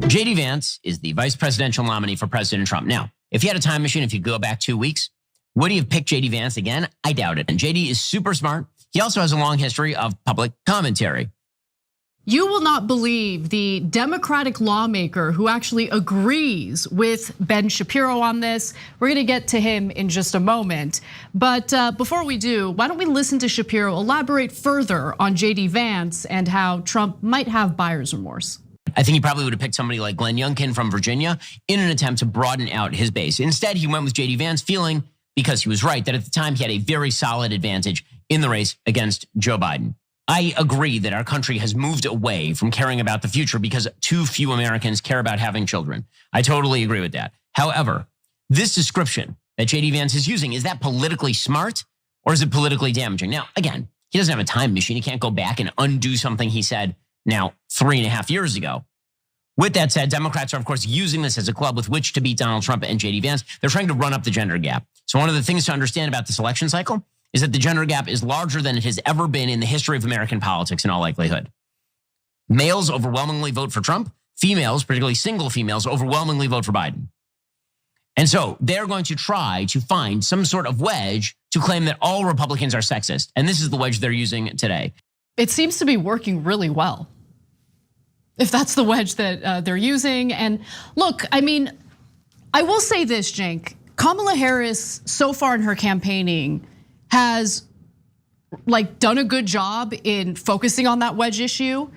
JD Vance is the vice presidential nominee for President Trump. Now, if you had a time machine, if you go back 2 weeks, would he have picked JD Vance again? I doubt it. And JD is super smart. He also has a long history of public commentary. You will not believe the Democratic lawmaker who actually agrees with Ben Shapiro on this. We're gonna get to him in just a moment. But before we do, why don't we listen to Shapiro elaborate further on JD Vance and how Trump might have buyer's remorse. I think he probably would have picked somebody like Glenn Youngkin from Virginia in an attempt to broaden out his base. Instead, he went with JD Vance, feeling, because he was right, that at the time he had a very solid advantage in the race against Joe Biden. I agree that our country has moved away from caring about the future because too few Americans care about having children. I totally agree with that. However, this description that JD Vance is using, is that politically smart or is it politically damaging? Now, again, he doesn't have a time machine. He can't go back and undo something he said now 3.5 years ago. With that said, Democrats are, of course, using this as a club with which to beat Donald Trump and JD Vance. They're trying to run up the gender gap. So one of the things to understand about this election cycle is that the gender gap is larger than it has ever been in the history of American politics in all likelihood. Males overwhelmingly vote for Trump. Females, particularly single females, overwhelmingly vote for Biden. And so they're going to try to find some sort of wedge to claim that all Republicans are sexist. And this is the wedge they're using today. It seems to be working really well, if that's the wedge that they're using. And look, I mean, I will say this, Cenk. Kamala Harris, so far in her campaigning, has done a good job in focusing on that wedge issue,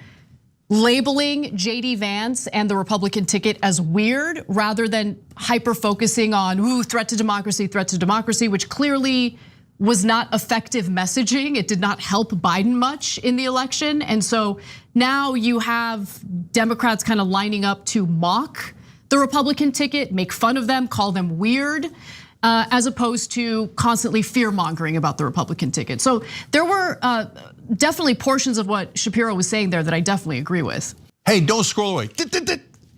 labeling JD Vance and the Republican ticket as weird rather than hyper focusing on threat to democracy, which clearly was not effective messaging. It did not help Biden much in the election. And so now you have Democrats kind of lining up to mock the Republican ticket, make fun of them, call them weird, as opposed to constantly fear-mongering about the Republican ticket. So there were definitely portions of what Shapiro was saying there that I definitely agree with. Hey, don't scroll away.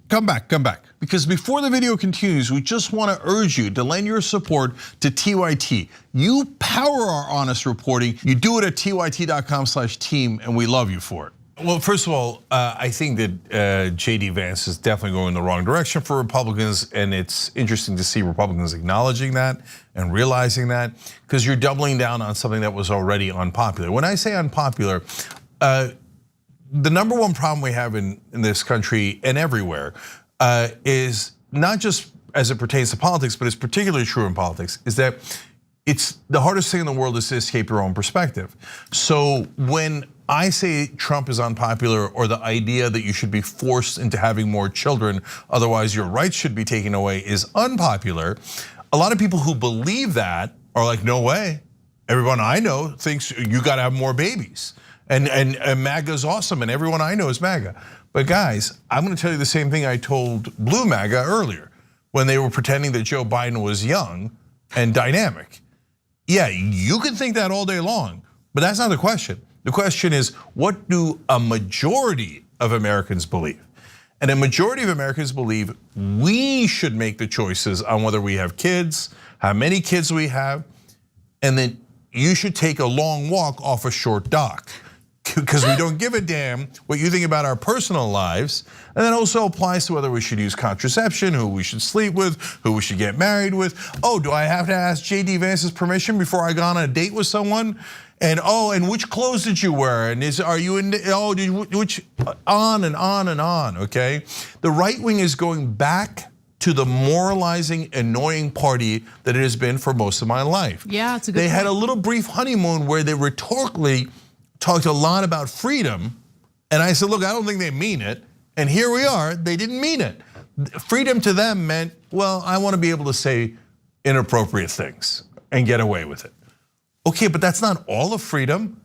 Come back. Because before the video continues, we just want to urge you to lend your support to TYT. You power our honest reporting. You do it at tyt.com/team, and we love you for it. Well, first of all, I think that JD Vance is definitely going in the wrong direction for Republicans, and it's interesting to see Republicans acknowledging that and realizing that, because you're doubling down on something that was already unpopular. When I say unpopular, the number one problem we have in this country and everywhere is not just as it pertains to politics, but it's particularly true in politics, is that it's the hardest thing in the world is to escape your own perspective. So when I say Trump is unpopular, or the idea that you should be forced into having more children, otherwise your rights should be taken away, is unpopular, a lot of people who believe that are like, no way. Everyone I know thinks you gotta have more babies. And MAGA's awesome, and everyone I know is MAGA. But guys, I'm gonna tell you the same thing I told Blue MAGA earlier, when they were pretending that Joe Biden was young and dynamic. Yeah, you can think that all day long, but that's not the question. The question is, what do a majority of Americans believe? And a majority of Americans believe we should make the choices on whether we have kids, how many kids we have, and then you should take a long walk off a short dock, because we don't give a damn what you think about our personal lives. And that also applies to whether we should use contraception, who we should sleep with, who we should get married with. Oh, do I have to ask JD Vance's permission before I go on a date with someone? And which clothes did you wear? And are you in? Which on and on and on. Okay, the right wing is going back to the moralizing, annoying party that it has been for most of my life. Yeah, it's a good point. They had a little brief honeymoon where they rhetorically talked a lot about freedom, and I said, look, I don't think they mean it. And here we are, they didn't mean it. Freedom to them meant, well, I want to be able to say inappropriate things and get away with it. Okay, but that's not all of freedom.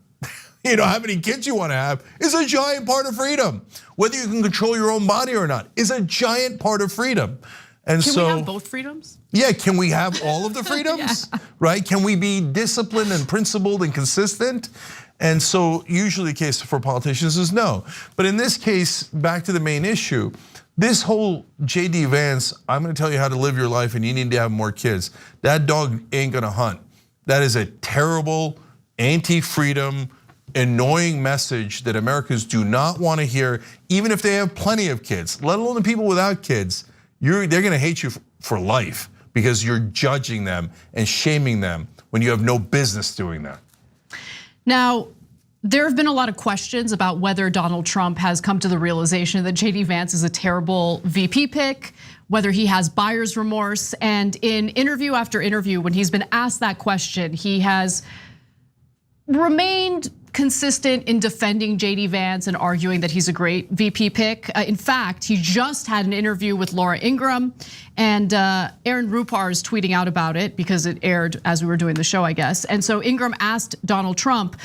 You know, how many kids you want to have is a giant part of freedom. Whether you can control your own body or not is a giant part of freedom. And can we have both freedoms? Yeah, can we have all of the freedoms? Yeah. Right? Can we be disciplined and principled and consistent? And so usually the case for politicians is no. But in this case, back to the main issue, this whole JD Vance, I'm gonna tell you how to live your life and you need to have more kids. That dog ain't gonna hunt. That is a terrible, anti-freedom, annoying message that Americans do not want to hear, even if they have plenty of kids, let alone the people without kids. They're gonna hate you for life because you're judging them and shaming them when you have no business doing that. Now, there have been a lot of questions about whether Donald Trump has come to the realization that JD Vance is a terrible VP pick, whether he has buyer's remorse. And in interview after interview, when he's been asked that question, he has remained consistent in defending JD Vance and arguing that he's a great VP pick. In fact, he just had an interview with Laura Ingraham, and Aaron Rupar is tweeting out about it because it aired as we were doing the show, I guess. And so Ingraham asked Donald Trump,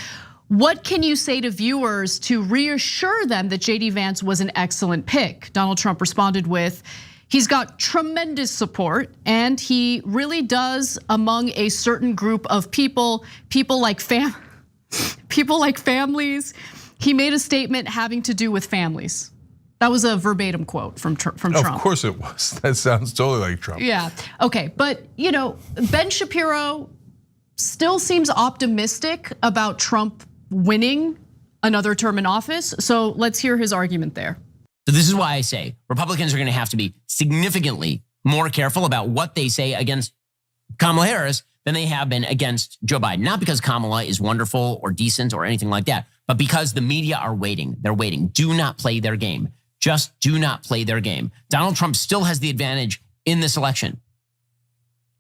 what can you say to viewers to reassure them that JD Vance was an excellent pick? Donald Trump responded with, he's got tremendous support, and he really does among a certain group of people like families. He made a statement having to do with families. That was a verbatim quote from Trump. Of course it was. That sounds totally like Trump. Yeah, okay, but Ben Shapiro still seems optimistic about Trump winning another term in office. So let's hear his argument there. So this is why I say Republicans are gonna have to be significantly more careful about what they say against Kamala Harris than they have been against Joe Biden. Not because Kamala is wonderful or decent or anything like that, but because the media are waiting. They're waiting. Do not play their game. Just do not play their game. Donald Trump still has the advantage in this election.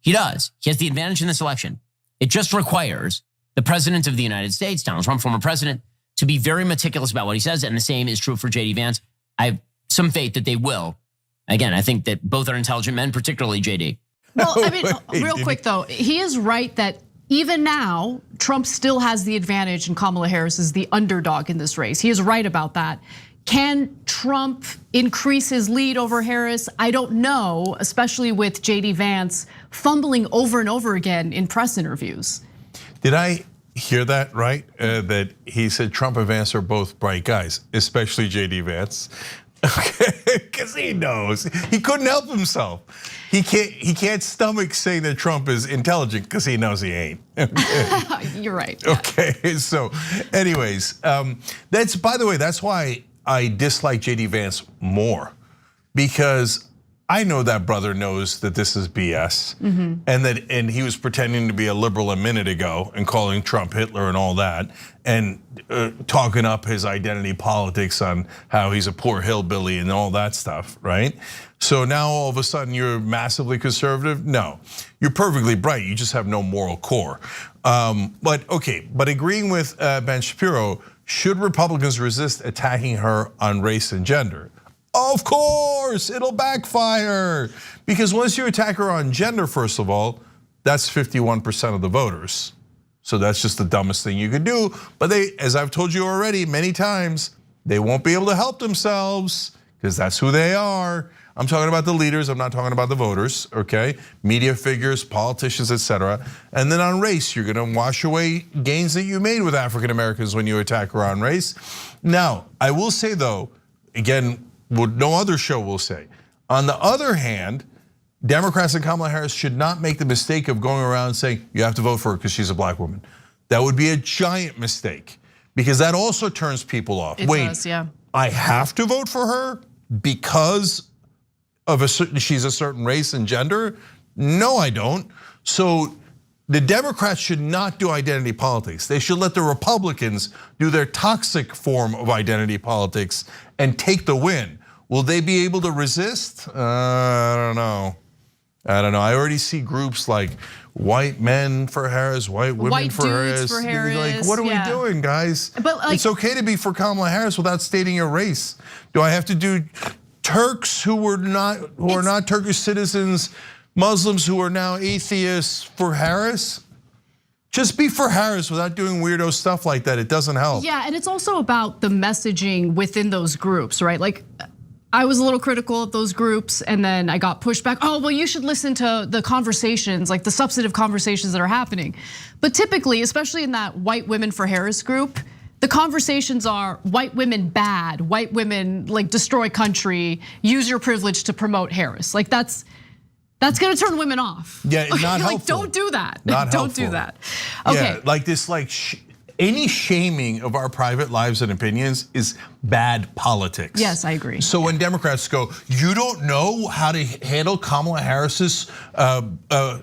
He does. He has the advantage in this election. It just requires the president of the United States, Donald Trump, former president, to be very meticulous about what he says. And the same is true for JD Vance. I have some faith that they will. Again, I think that both are intelligent men, particularly JD. Well, I mean, real quick though, he is right that even now, Trump still has the advantage and Kamala Harris is the underdog in this race. He is right about that. Can Trump increase his lead over Harris? I don't know, especially with JD Vance fumbling over and over again in press interviews. Did I hear that right? That he said Trump and Vance are both bright guys, especially JD Vance. Okay, because he knows he couldn't help himself. He can't stomach saying that Trump is intelligent because he knows he ain't. Okay. You're right. Okay, so anyways, that's, by the way, that's why I dislike JD Vance more, because I know that brother knows that this is BS, and he was pretending to be a liberal a minute ago and calling Trump Hitler and all that, and talking up his identity politics on how he's a poor hillbilly and all that stuff, right? So now all of a sudden you're massively conservative? No, you're perfectly bright. You just have no moral core. But agreeing with Ben Shapiro, should Republicans resist attacking her on race and gender? Of course, it'll backfire. Because once you attack her on gender, first of all, that's 51% of the voters. So that's just the dumbest thing you could do. But they, as I've told you already many times, they won't be able to help themselves because that's who they are. I'm talking about the leaders, I'm not talking about the voters, okay? Media figures, politicians, etc. And then on race, you're gonna wash away gains that you made with African Americans when you attack her on race. Now, I will say though, again, what no other show will say. On the other hand, Democrats and Kamala Harris should not make the mistake of going around saying you have to vote for her because she's a black woman. That would be a giant mistake because that also turns people off. It does, yeah. I have to vote for her because of she's a certain race and gender? No, I don't. So the Democrats should not do identity politics. They should let the Republicans do their toxic form of identity politics and take the win. Will they be able to resist? I don't know. I already see groups like white men for Harris, white women for Harris. Like, what are we doing, guys? But like, it's okay to be for Kamala Harris without stating your race. Do I have to do Turks who are not Turkish citizens, Muslims who are now atheists for Harris? Just be for Harris without doing weirdo stuff like that. It doesn't help. Yeah, and it's also about the messaging within those groups, right? Like, I was a little critical of those groups and then I got pushed back. Oh, well, you should listen to the conversations, like the substantive conversations that are happening. But typically, especially in that white women for Harris group, the conversations are white women bad, white women like destroy country, use your privilege to promote Harris. Like that's gonna turn women off. Yeah, not helpful. Like, don't do that. Not don't helpful. do that. Okay. Yeah, like this, like any shaming of our private lives and opinions is bad politics. Yes, I agree. So when Democrats go, you don't know how to handle Kamala Harris's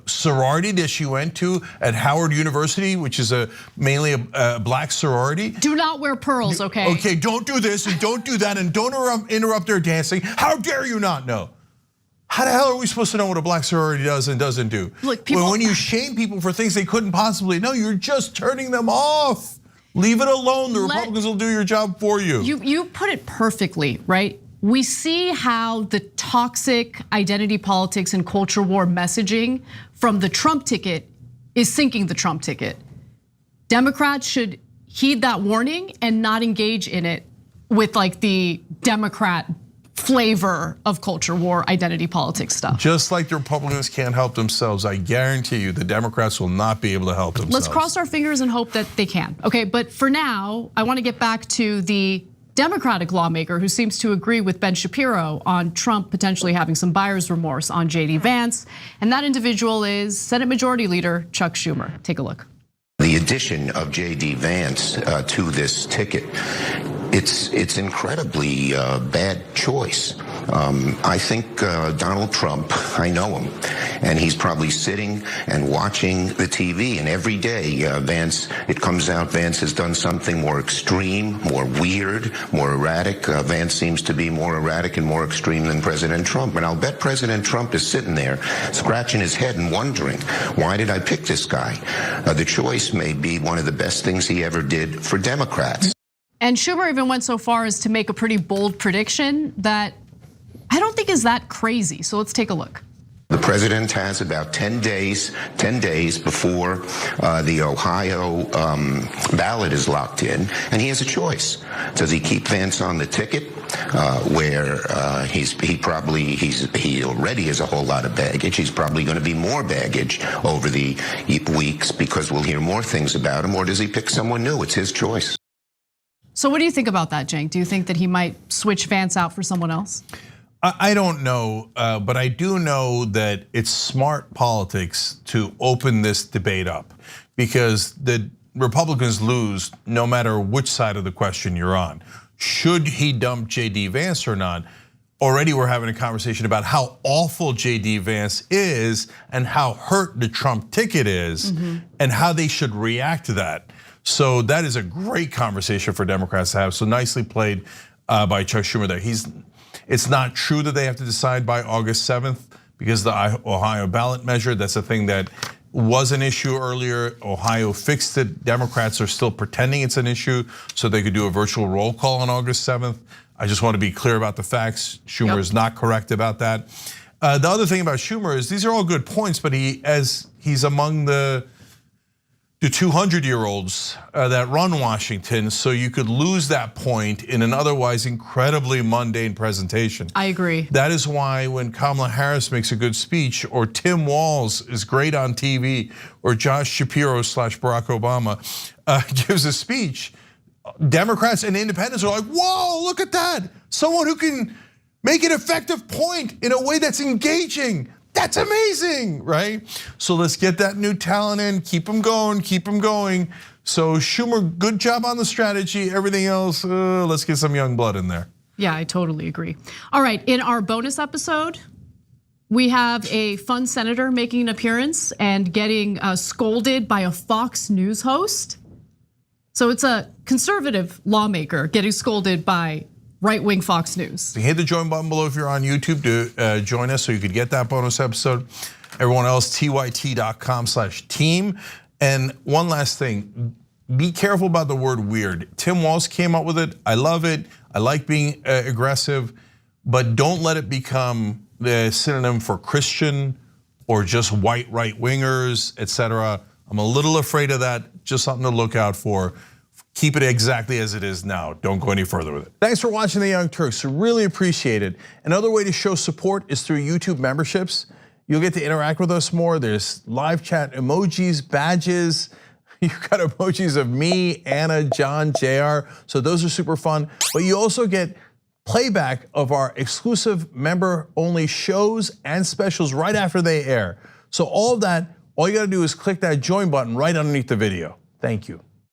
sorority that she went to at Howard University, which is mainly a black sorority. Do not wear pearls, okay? Okay, don't do this and don't do that and don't interrupt their dancing. How dare you not know? How the hell are we supposed to know what a black sorority does and doesn't do? Look, people, when you shame people for things they couldn't possibly know, you're just turning them off. Leave it alone. The Republicans will do your job for you. You put it perfectly, right? We see how the toxic identity politics and culture war messaging from the Trump ticket is sinking the Trump ticket. Democrats should heed that warning and not engage in it with like the Democrat flavor of culture war, identity politics stuff. Just like the Republicans can't help themselves, I guarantee you the Democrats will not be able to help themselves. Let's cross our fingers and hope that they can. Okay, but for now, I want to get back to the Democratic lawmaker who seems to agree with Ben Shapiro on Trump potentially having some buyer's remorse on JD Vance. And that individual is Senate Majority Leader Chuck Schumer. Take a look. The addition of JD Vance to this ticket, it's incredibly bad choice. I think Donald Trump, I know him, and he's probably sitting and watching the TV, and every day it comes out Vance has done something more extreme, more weird, more erratic. Vance seems to be more erratic and more extreme than President Trump, and I'll bet President Trump is sitting there scratching his head and wondering, why did I pick this guy? The choice may be one of the best things he ever did for Democrats. And Schumer even went so far as to make a pretty bold prediction that I don't think is that crazy. So let's take a look. The president has about 10 days before the Ohio ballot is locked in, and he has a choice. Does he keep Vance on the ticket, where he already has a whole lot of baggage? He's probably going to be more baggage over the weeks because we'll hear more things about him. Or does he pick someone new? It's his choice. So what do you think about that, Cenk? Do you think that he might switch Vance out for someone else? I don't know, but I do know that it's smart politics to open this debate up because the Republicans lose no matter which side of the question you're on. Should he dump JD Vance or not? Already we're having a conversation about how awful JD Vance is and how hurt the Trump ticket is and how they should react to that. So that is a great conversation for Democrats to have. So nicely played by Chuck Schumer there. It's not true that they have to decide by August 7th because the Ohio ballot measure, that's a thing that was an issue earlier. Ohio fixed it. Democrats are still pretending it's an issue so they could do a virtual roll call on August 7th. I just want to be clear about the facts. Schumer is not correct about that. The other thing about Schumer is these are all good points, but he's among the 200-year-olds that run Washington, so you could lose that point in an otherwise incredibly mundane presentation. I agree. That is why when Kamala Harris makes a good speech, or Tim Walz is great on TV, or Josh Shapiro / Barack Obama gives a speech, Democrats and independents are like, whoa, look at that. Someone who can make an effective point in a way that's engaging. That's amazing, right? So let's get that new talent in, keep them going, keep them going. So Schumer, good job on the strategy. Everything else, let's get some young blood in there. Yeah, I totally agree. All right, in our bonus episode, we have a fun senator making an appearance and getting scolded by a Fox News host. So it's a conservative lawmaker getting scolded by right-wing Fox News. Hit the join button below if you're on YouTube to join us so you could get that bonus episode. Everyone else, tyt.com/team. And one last thing, be careful about the word weird. Tim Walz came up with it. I love it. I like being aggressive, but don't let it become the synonym for Christian or just white right-wingers, etc. I'm a little afraid of that. Just something to look out for. Keep it exactly as it is now. Don't go any further with it. Thanks for watching The Young Turks. Really appreciate it. Another way to show support is through YouTube memberships. You'll get to interact with us more. There's live chat emojis, badges. You've got emojis of me, Anna, John, JR. So those are super fun. But you also get playback of our exclusive member-only shows and specials right after they air. So all of that, all you gotta do is click that join button right underneath the video. Thank you.